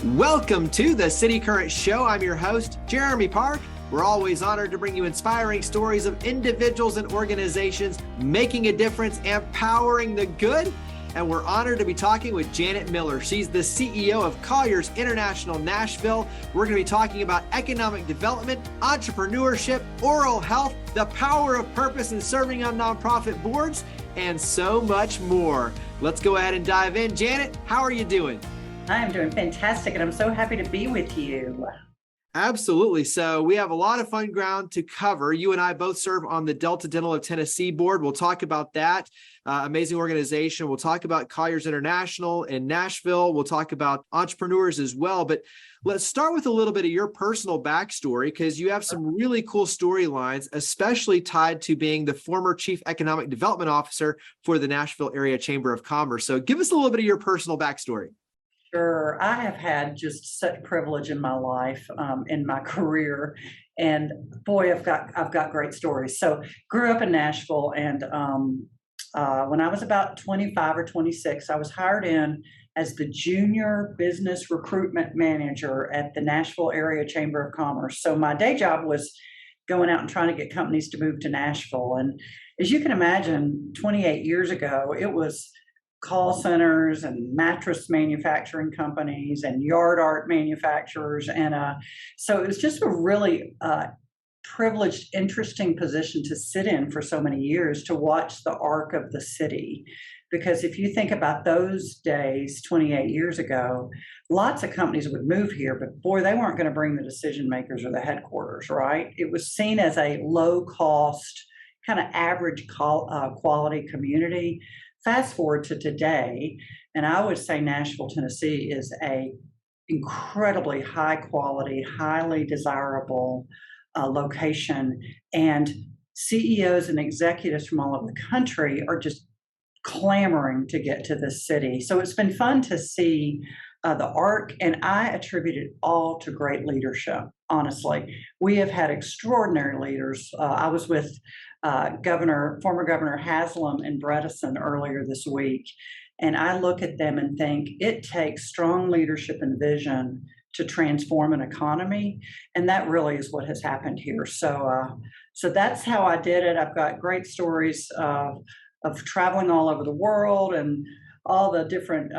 Welcome to the City Current Show. I'm your host, Jeremy Park. We're always honored to bring you inspiring stories of individuals and organizations making a difference, empowering the good. And we're honored to be talking with Janet Miller. She's the CEO of Colliers International Nashville. We're going to be talking about economic development, entrepreneurship, oral health, the power of purpose in serving on nonprofit boards, and so much more. Let's go ahead and dive in. Janet, how are you doing? I am doing fantastic, and I'm so happy to be with you. Absolutely. So we have a lot of fun ground to cover. You and I both serve on the Delta Dental of Tennessee board. We'll talk about that amazing organization. We'll talk about Colliers International in Nashville. We'll talk about entrepreneurs as well. But let's start with a little bit of your personal backstory, because you have some really cool storylines, especially tied to being the former Chief Economic Development Officer for the Nashville Area Chamber of Commerce. So give us a little bit of your personal backstory. Sure. I have had just such privilege in my life, in my career, and boy, I've got great stories. So, grew up in Nashville, and when I was about 25 or 26, I was hired in as the junior business recruitment manager at the Nashville Area Chamber of Commerce. So my day job was going out and trying to get companies to move to Nashville. And as you can imagine, 28 years ago, it was call centers and mattress manufacturing companies and yard art manufacturers. And so it was just a really privileged, interesting position to sit in for so many years, to watch the arc of the city. Because if you think about those days, 28 years ago, lots of companies would move here, but boy, they weren't going to bring the decision makers or the headquarters, right? It was seen as a low cost, kind of average quality community. Fast forward to today, and I would say Nashville, Tennessee is a incredibly high quality, highly desirable location, and CEOs and executives from all over the country are just clamoring to get to this city. So it's been fun to see the arc, and I attribute it all to great leadership. Honestly, we have had extraordinary leaders. I was with former Governor Haslam and Bredesen earlier this week, and I look at them and think it takes strong leadership and vision to transform an economy, and that really is what has happened here. So that's how I did it. I've got great stories of traveling all over the world and all the different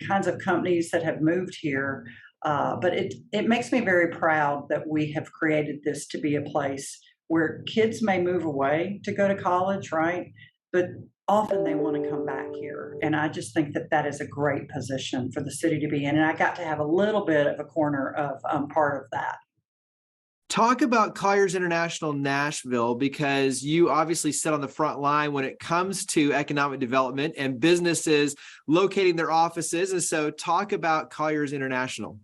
kinds of companies that have moved here. But it makes me very proud that we have created this to be a place where kids may move away to go to college, right? But often they want to come back here. And I just think that that is a great position for the city to be in. And I got to have a little bit of a corner of part of that. Talk about Colliers International Nashville, because you obviously sit on the front line when it comes to economic development and businesses locating their offices. And so talk about Colliers International.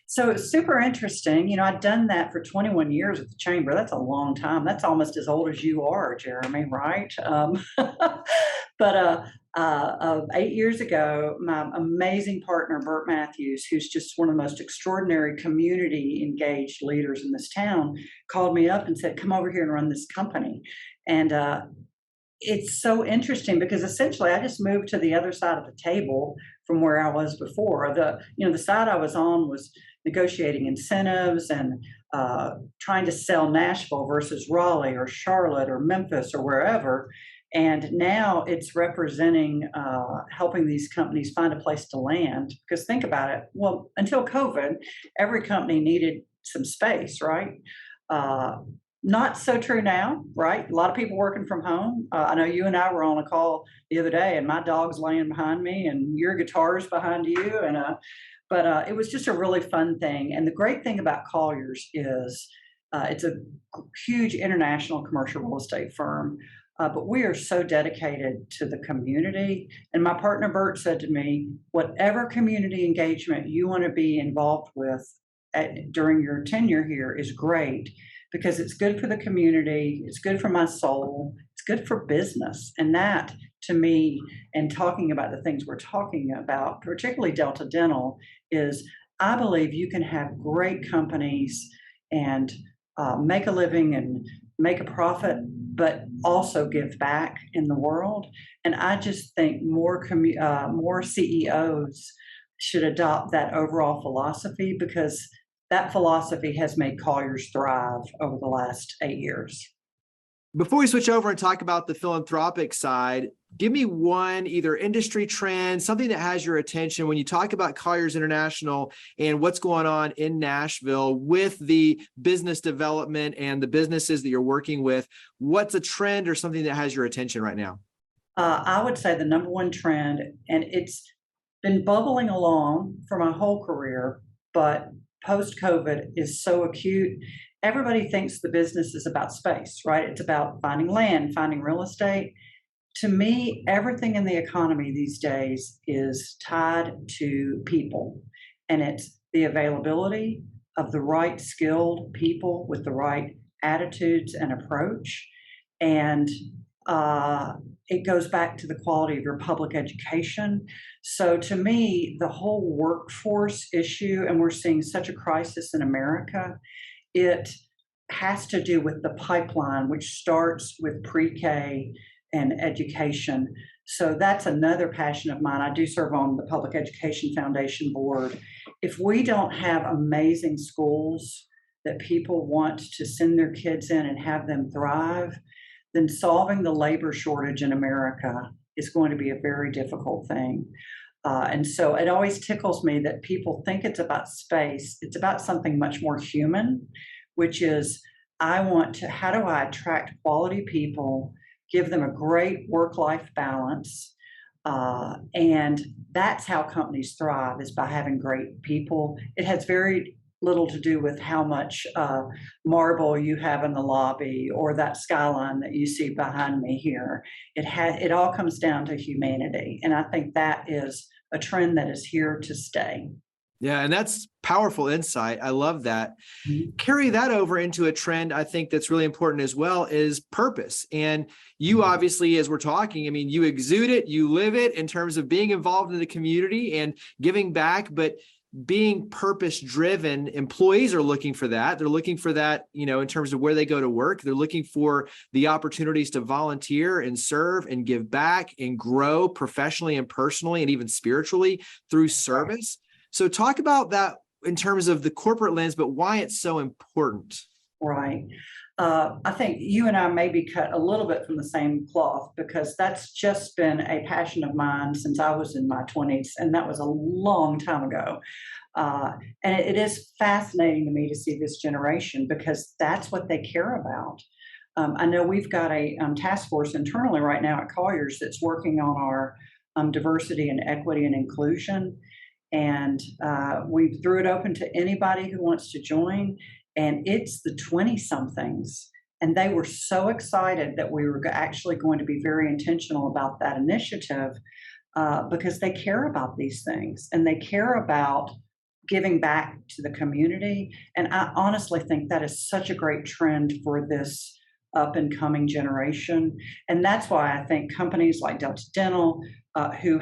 So it's super interesting. You know, I'd done that for 21 years at the Chamber. That's a long time. That's almost as old as you are, Jeremy, right? But 8 years ago, my amazing partner, Burt Matthews, who's just one of the most extraordinary community engaged leaders in this town, called me up and said, come over here and run this company. And it's so interesting because essentially I just moved to the other side of the table from where I was before. The side I was on was negotiating incentives and trying to sell Nashville versus Raleigh or Charlotte or Memphis or wherever. And now it's representing helping these companies find a place to land. Because think about it. Well, until COVID, every company needed some space, right? Not so true now, right? A lot of people working from home. I know you and I were on a call the other day, and my dog's laying behind me, and your guitar's behind you. But it was just a really fun thing. And the great thing about Colliers is it's a huge international commercial real estate firm, but we are so dedicated to the community. And my partner Bert said to me, whatever community engagement you want to be involved with during your tenure here is great, because it's good for the community, it's good for my soul, it's good for business. And that, to me, and talking about the things we're talking about, particularly Delta Dental, is I believe you can have great companies and make a living and make a profit, but also give back in the world. And I just think more CEOs should adopt that overall philosophy, because that philosophy has made Colliers thrive over the last 8 years. Before we switch over and talk about the philanthropic side, give me one either industry trend, something that has your attention when you talk about Colliers International and what's going on in Nashville with the business development and the businesses that you're working with. What's a trend or something that has your attention right now? I would say the number one trend, and it's been bubbling along for my whole career, but post-COVID is so acute. Everybody thinks the business is about space, right? It's about finding land, finding real estate. To me, everything in the economy these days is tied to people, and it's the availability of the right skilled people with the right attitudes and approach. And it goes back to the quality of your public education. So to me, the whole workforce issue, and we're seeing such a crisis in America, it has to do with the pipeline, which starts with pre-K and education. So that's another passion of mine. I do serve on the Public Education Foundation board. If we don't have amazing schools that people want to send their kids in and have them thrive, then solving the labor shortage in America is going to be a very difficult thing. And so it always tickles me that people think it's about space. It's about something much more human, which is how do I attract quality people, give them a great work-life balance, and that's how companies thrive, is by having great people. It has very little to do with how much marble you have in the lobby or that skyline that you see behind me here. It all comes down to humanity, and I think that is a trend that is here to stay. Yeah, and that's powerful insight. I love that. Mhm. Carry that over into a trend I think that's really important as well is purpose. And you obviously, as we're talking, I mean, you exude it, you live it in terms of being involved in the community and giving back, but being purpose driven, employees are looking for that. They're looking for that, in terms of where they go to work. They're looking for the opportunities to volunteer and serve and give back and grow professionally and personally and even spiritually through service. So talk about that in terms of the corporate lens, but why it's so important. Right. I think you and I may be cut a little bit from the same cloth, because that's just been a passion of mine since I was in my 20s, and that was a long time ago. And it is fascinating to me to see this generation, because that's what they care about. I know we've got a task force internally right now at Colliers that's working on our diversity and equity and inclusion. And we threw it open to anybody who wants to join. And it's the 20-somethings. And they were so excited that we were actually going to be very intentional about that initiative, because they care about these things and they care about giving back to the community. And I honestly think that is such a great trend for this up and coming generation. And that's why I think companies like Delta Dental, who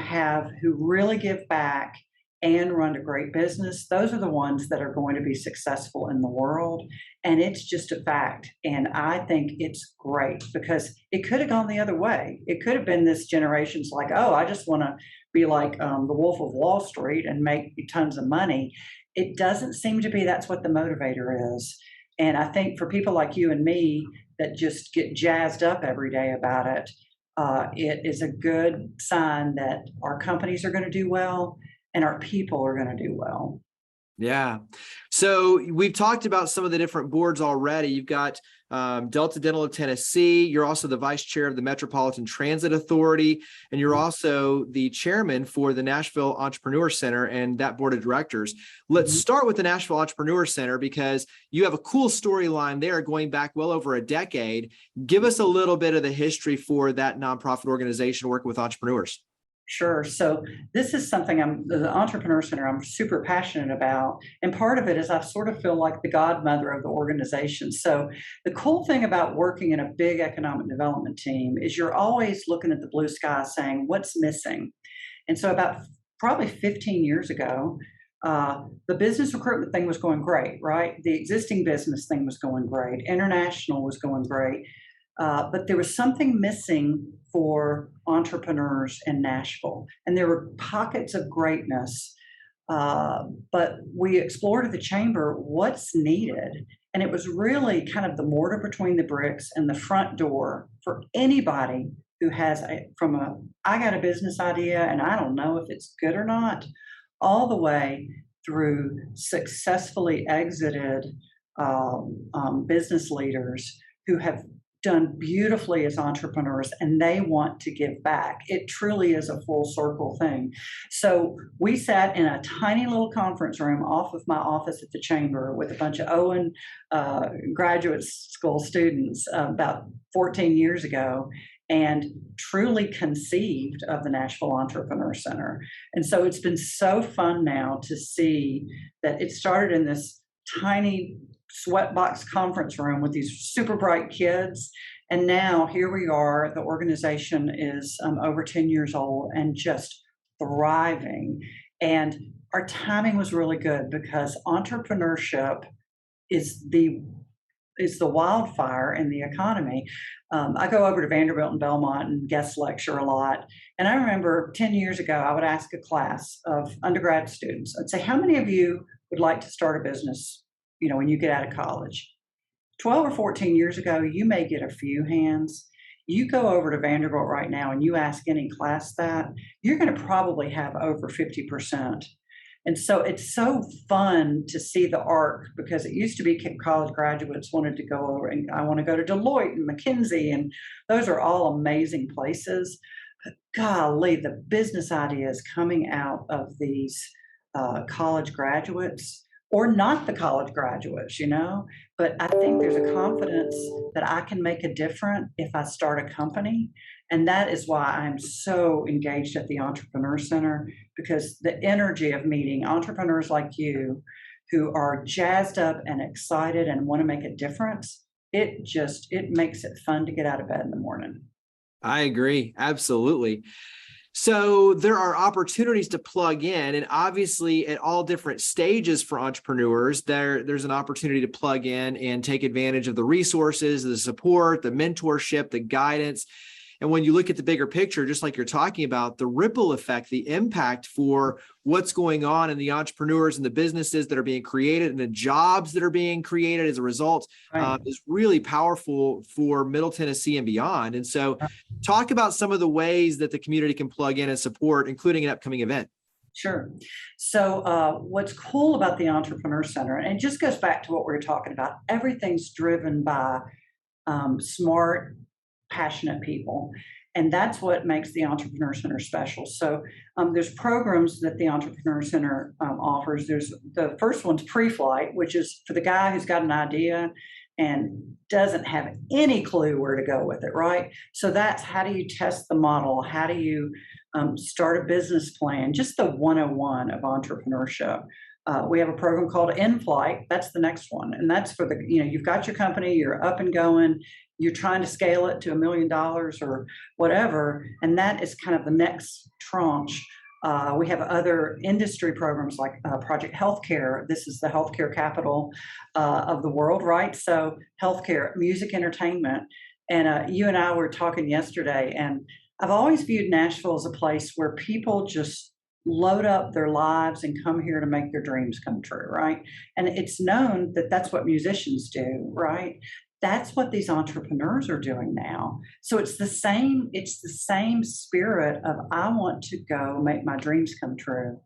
really give back and run a great business, those are the ones that are going to be successful in the world. And it's just a fact. And I think it's great, because it could have gone the other way. It could have been this generation's like, oh, I just want to be like the Wolf of Wall Street and make tons of money. It doesn't seem to be that's what the motivator is. And I think for people like you and me that just get jazzed up every day about it, it is a good sign that our companies are going to do well and our people are going to do well. Yeah. So we've talked about some of the different boards already. You've got Delta Dental of Tennessee. You're also the vice chair of the Metropolitan Transit Authority, and you're also the chairman for the Nashville Entrepreneur Center and that board of directors. Let's start with the Nashville Entrepreneur Center, because you have a cool storyline there going back well over a decade. Give us a little bit of the history for that nonprofit organization working with entrepreneurs. Sure. So this is something the Entrepreneur Center I'm super passionate about. And part of it is I sort of feel like the godmother of the organization. So the cool thing about working in a big economic development team is you're always looking at the blue sky saying, what's missing? And so about probably 15 years ago, the business recruitment thing was going great, right? The existing business thing was going great. International was going great. But there was something missing for entrepreneurs in Nashville. And there were pockets of greatness, But we explored at the chamber what's needed. And it was really kind of the mortar between the bricks and the front door for anybody who has I got a business idea and I don't know if it's good or not, all the way through successfully exited business leaders who have done beautifully as entrepreneurs and they want to give back. It truly is a full circle thing. So we sat in a tiny little conference room off of my office at the chamber with a bunch of Owen graduate school students about 14 years ago, and truly conceived of the Nashville Entrepreneur Center. And so it's been so fun now to see that it started in this tiny sweatbox conference room with these super bright kids. And now here we are, the organization is over 10 years old and just thriving. And our timing was really good because entrepreneurship is the wildfire in the economy. I go over to Vanderbilt and Belmont and guest lecture a lot. And I remember 10 years ago, I would ask a class of undergrad students, I'd say, how many of you would like to start a business, when you get out of college? 12 or 14 years ago, you may get a few hands. You go over to Vanderbilt right now and you ask any class that, you're going to probably have over 50%. And so it's so fun to see the arc, because it used to be college graduates wanted to go over, and I want to go to Deloitte and McKinsey, and those are all amazing places. But golly, the business ideas coming out of these college graduates, or not the college graduates, but I think there's a confidence that I can make a difference if I start a company. And that is why I'm so engaged at the Entrepreneur Center, because the energy of meeting entrepreneurs like you who are jazzed up and excited and want to make a difference, it makes it fun to get out of bed in the morning. I agree. Absolutely. So there are opportunities to plug in, and obviously at all different stages for entrepreneurs, there's an opportunity to plug in and take advantage of the resources, the support, the mentorship, the guidance. And when you look at the bigger picture, just like you're talking about, the ripple effect, the impact for what's going on in the entrepreneurs and the businesses that are being created and the jobs that are being created as a result is really powerful for Middle Tennessee and beyond. And so talk about some of the ways that the community can plug in and support, including an upcoming event. Sure. So what's cool about the Entrepreneur Center, and it just goes back to what we were talking about, everything's driven by smart, passionate people. And that's what makes the Entrepreneur Center special. So there's programs that the Entrepreneur Center offers. There's the first one's pre-flight, which is for the guy who's got an idea and doesn't have any clue where to go with it, right? So that's, how do you test the model? How do you start a business plan? Just the 101 of entrepreneurship. We have a program called In-Flight. That's the next one. And that's for you've got your company, you're up and going, you're trying to scale it to $1 million or whatever. And that is kind of the next tranche. We have other industry programs like Project Healthcare. This is the healthcare capital of the world, right? So healthcare, music, entertainment. And you and I were talking yesterday, and I've always viewed Nashville as a place where people just load up their lives and come here to make their dreams come true, right? And it's known that that's what musicians do, right? That's what these entrepreneurs are doing now. So it's the same spirit of, I want to go make my dreams come true.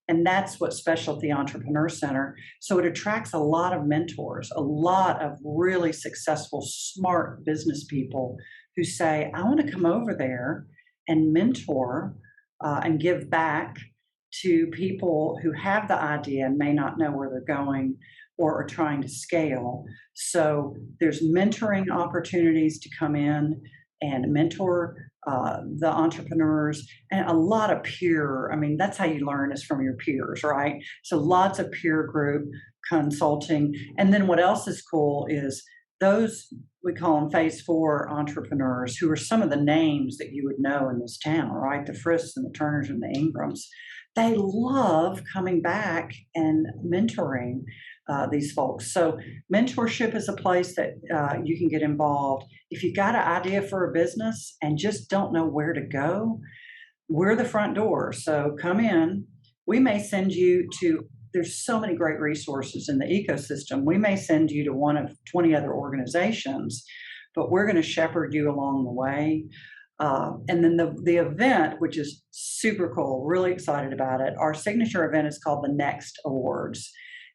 And that's what's special at the Entrepreneur Center. So it attracts a lot of mentors, a lot of really successful, smart business people who say, I want to come over there and mentor and give back to people who have the idea and may not know where they're going or are trying to scale. So there's mentoring opportunities to come in and mentor the entrepreneurs, and a lot of that's how you learn, is from your peers, right? So lots of peer group consulting. And then what else is cool is those, we call them phase 4 entrepreneurs, who are some of the names that you would know in this town, right? The Frisks and the Turners and the Ingrams. They love coming back and mentoring these folks. So mentorship is a place that you can get involved. If you've got an idea for a business and just don't know where to go, we're the front door. So come in. we may send you to, there's so many great resources in the ecosystem. We may send you to one of 20 other organizations, but we're going to shepherd you along the way. And then the event, which is super cool, really excited about it. Our signature event is called the Next Awards,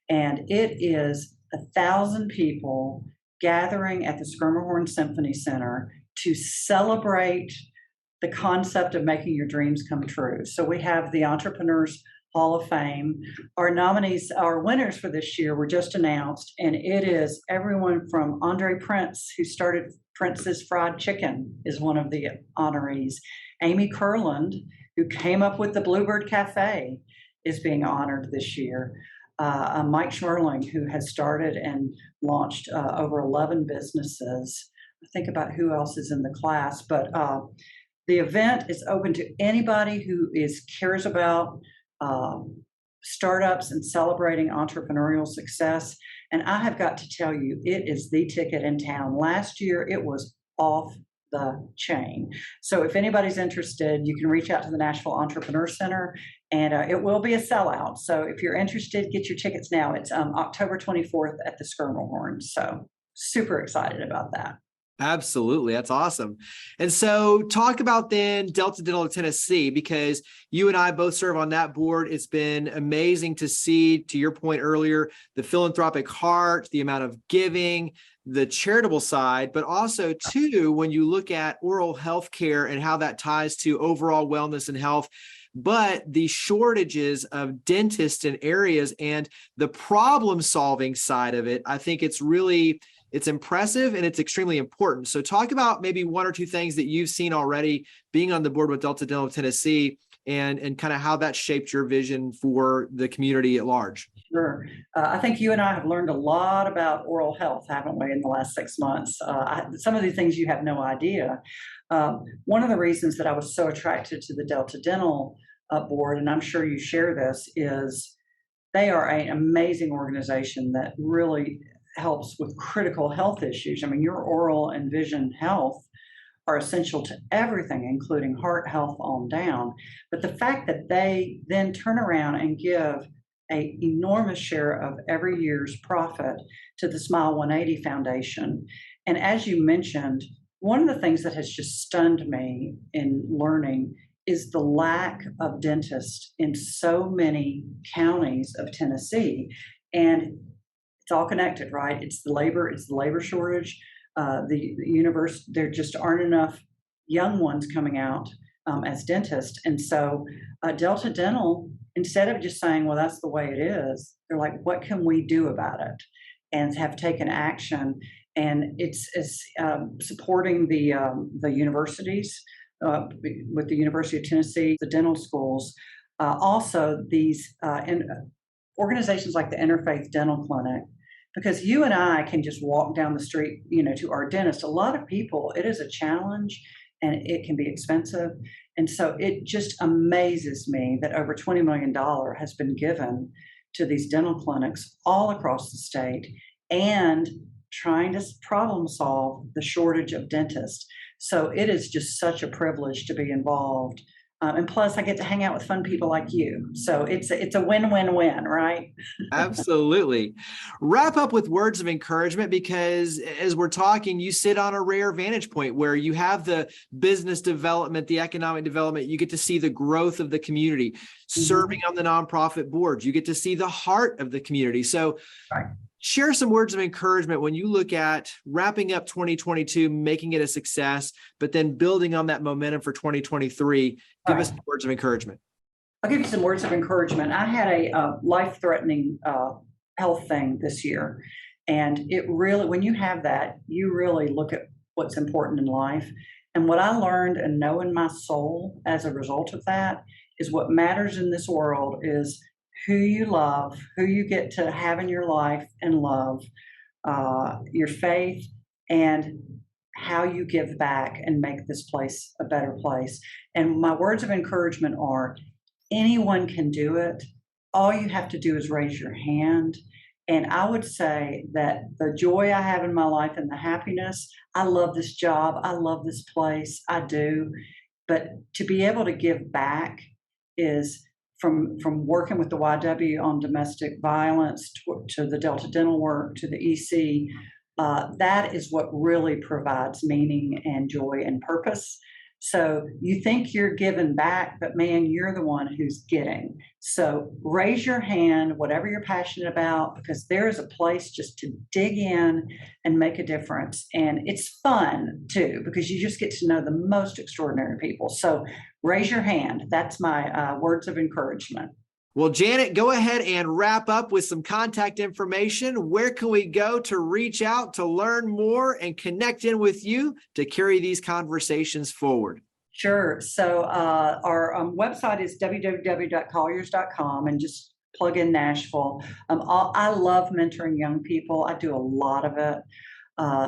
and it is 1,000 people gathering at the Skirmerhorn Symphony Center to celebrate the concept of making your dreams come true. So we have the Entrepreneurs Hall of Fame. Our nominees, our winners for this year were just announced, and it is everyone from Andre Prince, who started Prince's Fried Chicken, is one of the honorees. Amy Kurland, who came up with the Bluebird Cafe, is being honored this year. Mike Schmerling, who has started and launched over 11 businesses. Think about who else is in the class, but the event is open to anybody who cares about startups and celebrating entrepreneurial success. And I have got to tell you, it is the ticket in town. Last year, it was off the chain. So if anybody's interested, you can reach out to the Nashville Entrepreneur Center, and it will be a sellout. So if you're interested, get your tickets now. It's October 24th at the Skirmerhorn. So super excited about that. Absolutely. That's awesome. And so talk about then Delta Dental of Tennessee, because you and I both serve on that board. It's been amazing to see, to your point earlier, the philanthropic heart, the amount of giving, the charitable side, but also too, when you look at oral health care and how that ties to overall wellness and health, but the shortages of dentists in areas and the problem solving side of it, I think it's impressive and it's extremely important. So talk about maybe one or two things that you've seen already being on the board with Delta Dental of Tennessee, and kind of how that shaped your vision for the community at large. Sure. I think you and I have learned a lot about oral health, haven't we, in the last 6 months? Some of these things you have no idea. One of the reasons that I was so attracted to the Delta Dental board, and I'm sure you share this, is they are an amazing organization that really helps with critical health issues. I mean, your oral and vision health are essential to everything, including heart health on down. But the fact that they then turn around and give an enormous share of every year's profit to the Smile 180 Foundation. And as you mentioned, one of the things that has just stunned me in learning is the lack of dentists in so many counties of Tennessee. And it's all connected, right? It's the labor shortage. The universe, there just aren't enough young ones coming out as dentists. And so Delta Dental, instead of just saying, well, that's the way it is, they're like, what can we do about it? And have taken action. And it's supporting the universities, with the University of Tennessee, the dental schools, also these organizations like the Interfaith Dental Clinic, because you and I can just walk down the street, to our dentist. A lot of people, it is a challenge and it can be expensive. And so it just amazes me that over $20 million has been given to these dental clinics all across the state, and trying to problem solve the shortage of dentists. So it is just such a privilege to be involved. And plus, I get to hang out with fun people like you. So it's a win-win-win, right? Absolutely. Wrap up with words of encouragement, because as we're talking, you sit on a rare vantage point where you have the business development, the economic development. You get to see the growth of the community, serving on the nonprofit boards. You get to see the heart of the community. So share some words of encouragement when you look at wrapping up 2022, making it a success, but then building on that momentum for 2023. Give us some words of encouragement. I'll give you some words of encouragement. I had a life-threatening health thing this year. And it really, when you have that, you really look at what's important in life. And what I learned and know in my soul as a result of that is what matters in this world is who you love, who you get to have in your life and love, your faith, and how you give back and make this place a better place. And my words of encouragement are, anyone can do it. All you have to do is raise your hand. And I would say that the joy I have in my life and the happiness, I love this job, I love this place, I do. But to be able to give back is from working with the YW on domestic violence to the Delta Dental work to the EC. That is what really provides meaning and joy and purpose. So you think you're giving back, but man, you're the one who's getting. So raise your hand, whatever you're passionate about, because there is a place just to dig in and make a difference. And it's fun too, because you just get to know the most extraordinary people. So raise your hand. That's my words of encouragement. Well, Janet, go ahead and wrap up with some contact information. Where can we go to reach out, to learn more, and connect in with you to carry these conversations forward? Sure. So our website is www.colliers.com, and just plug in Nashville. I love mentoring young people. I do a lot of it.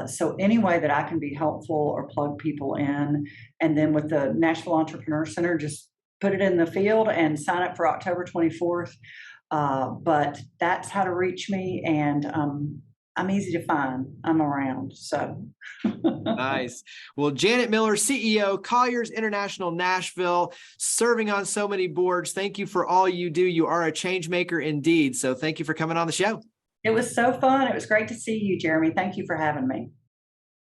So any way that I can be helpful or plug people in. And then with the Nashville Entrepreneur Center, just put it in the field and sign up for October 24th. But that's how to reach me. And I'm easy to find. I'm around. So nice. Well, Janet Miller, CEO, Colliers International Nashville, serving on so many boards. Thank you for all you do. You are a change maker indeed. So thank you for coming on the show. It was so fun. It was great to see you, Jeremy. Thank you for having me.